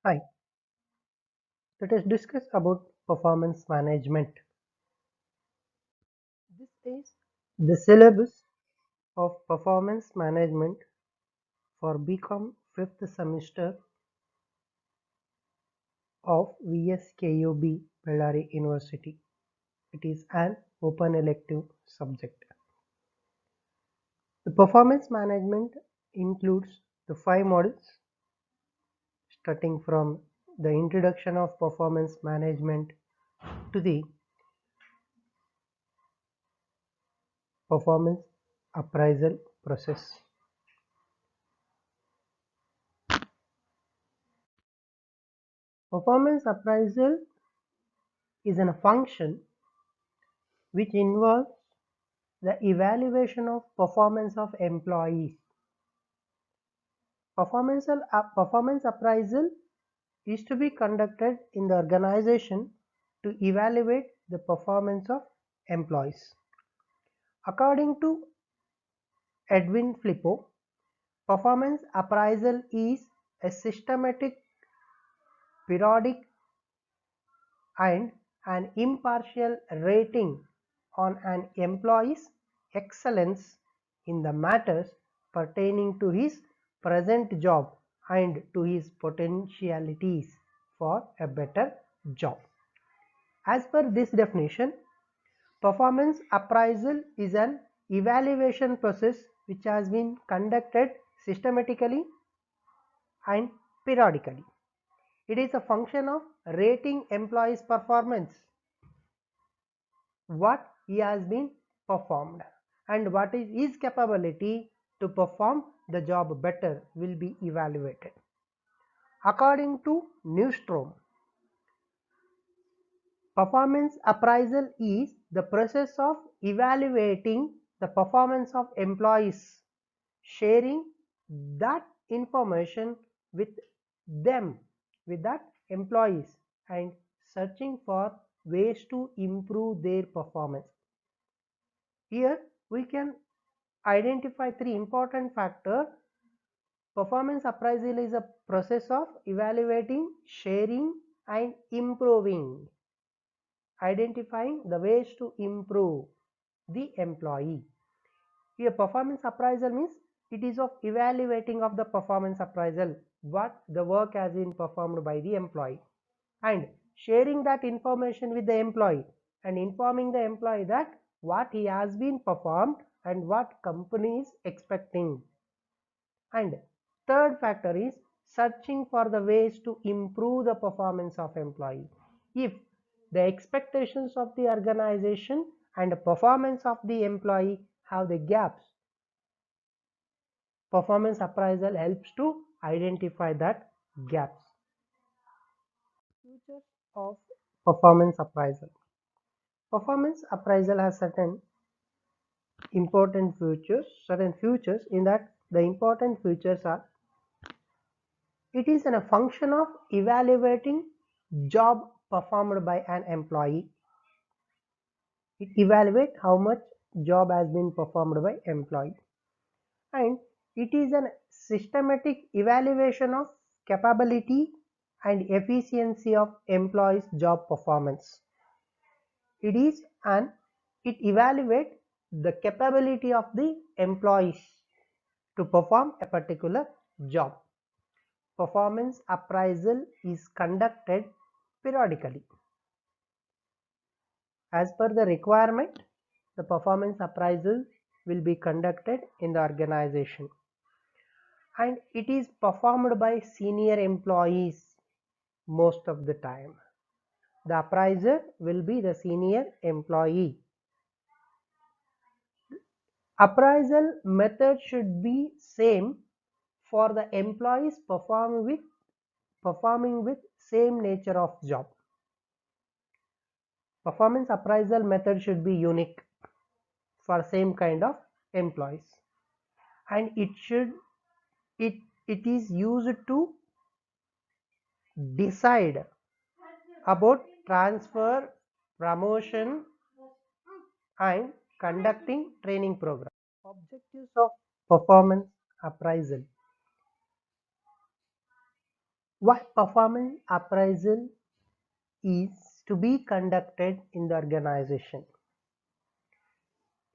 Hi, let us discuss about performance management. This is the syllabus of performance management for BCom 5th semester of VSKUB Bellary University. It is an open elective subject. The performance management includes the 5 modules starting from the introduction of performance management to the performance appraisal process. Performance appraisal is a function which involves the evaluation of performance of employees. Performance appraisal is to be conducted in the organization to evaluate the performance of employees. According to Edwin Flippo, performance appraisal is a systematic, periodic, and an impartial rating on an employee's excellence in the matters pertaining to his present job and to his potentialities for a better job. As per this definition, performance appraisal is an evaluation process which has been conducted systematically and periodically. It is a function of rating employees' performance, what he has been performed, and what is his capability to perform the job better will be evaluated. According to Newstrom, performance appraisal is the process of evaluating the performance of employees, sharing that information with them, with that employees, and searching for ways to improve their performance. Here we can identify 3 important factors. Performance appraisal is a process of evaluating, sharing, and improving, identifying the ways to improve the employee. Here performance appraisal means it is of evaluating of the performance appraisal, what the work has been performed by the employee, and sharing that information with the employee and informing the employee that what he has been performed and what company is expecting. And third factor is searching for the ways to improve the performance of employee. If the expectations of the organization and the performance of the employee have the gaps, performance appraisal helps to identify that gaps. Features of performance appraisal. Performance appraisal has certain features in that the important features are: it is a function of evaluating job performed by an employee. It evaluates how much job has been performed by employee, and it is a systematic evaluation of capability and efficiency of employees' job performance. It is an it evaluates the capability of the employees to perform a particular job. Performance appraisal is conducted periodically. As per the requirement, the performance appraisal will be conducted in the organization, and it is performed by senior employees most of the time. The appraiser will be the senior employee. Appraisal method should be same for the employees performing with same nature of job. Performance appraisal method should be unique for same kind of employees, and it is used to decide about transfer, promotion, and conducting training program. Objectives of performance appraisal. Why performance appraisal is to be conducted in the organization?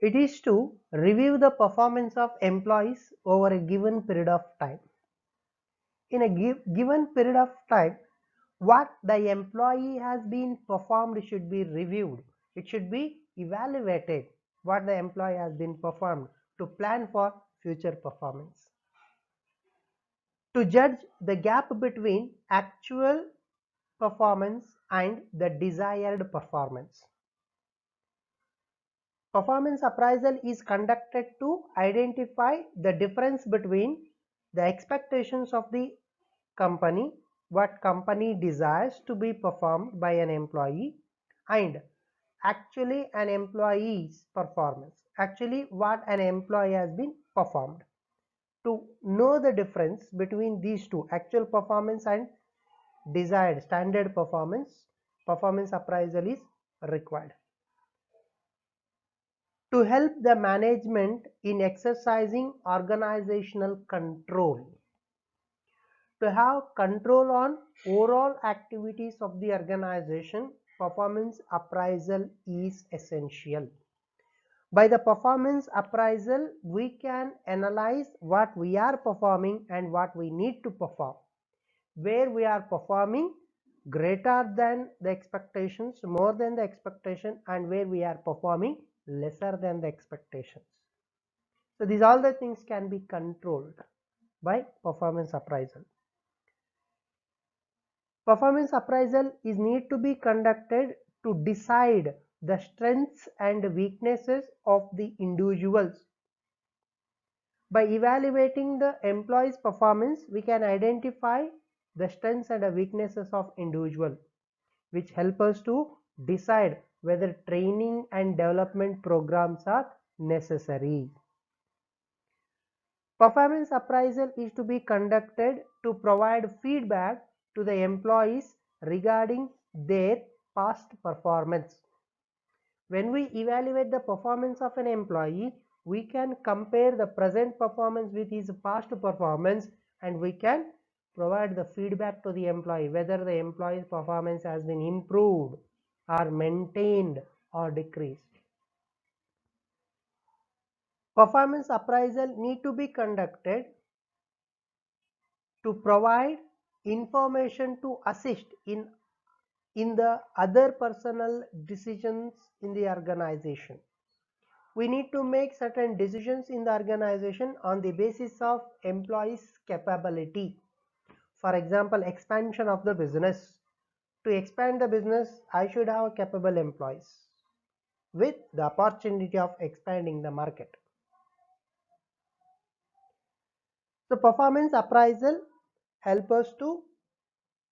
It is to review the performance of employees over a given period of time. In a given period of time, what the employee has been performed should be reviewed. It should be evaluated what the employee has been performed to plan for future performance. To judge the gap between actual performance and the desired performance. Performance appraisal is conducted to identify the difference between the expectations of the company, what company desires to be performed by an employee, and actually an employee's performance, actually what an employee has been performed. To know the difference between these two, actual performance and desired standard performance, performance appraisal is required. To help the management in exercising organizational control. To have control on overall activities of the organization, performance appraisal is essential. By the performance appraisal, we can analyze what we are performing and what we need to perform. Where we are performing greater than the expectations, more than the expectation, and where we are performing lesser than the expectations. So these all the things can be controlled by performance appraisal. Performance appraisal is need to be conducted to decide the strengths and weaknesses of the individuals. By evaluating the employee's performance, we can identify the strengths and the weaknesses of individual, which help us to decide whether training and development programs are necessary. Performance appraisal is to be conducted to provide feedback to the employees regarding their past performance. When we evaluate the performance of an employee, we can compare the present performance with his past performance, and we can provide the feedback to the employee whether the employee's performance has been improved or maintained or decreased. Performance appraisal need to be conducted to provide information to assist in the other personal decisions in the organization. We need to make certain decisions in the organization on the basis of employees' capability. For example, expansion of the business. To expand the business, I should have capable employees with the opportunity of expanding the market. So performance appraisal help us to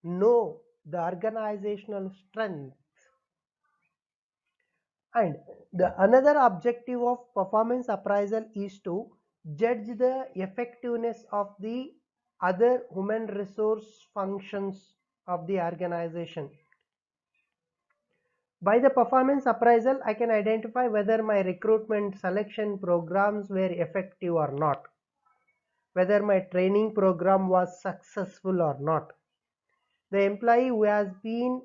know the organizational strength. And the another objective of performance appraisal is to judge the effectiveness of the other human resource functions of the organization. By the performance appraisal, I can identify whether my recruitment selection programs were effective or not, whether my training program was successful or not. The employee who has been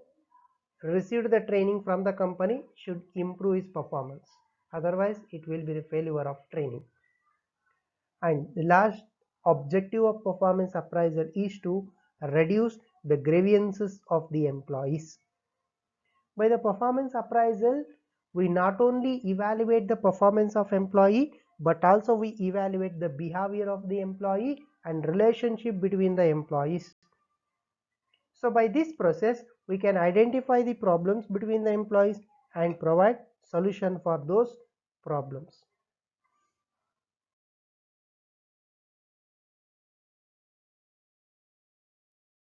received the training from the company should improve his performance. Otherwise, it will be the failure of training. And the last objective of performance appraisal is to reduce the grievances of the employees. By the performance appraisal, we not only evaluate the performance of employee, but also we evaluate the behavior of the employee and relationship between the employees. So by this process, we can identify the problems between the employees and provide solution for those problems.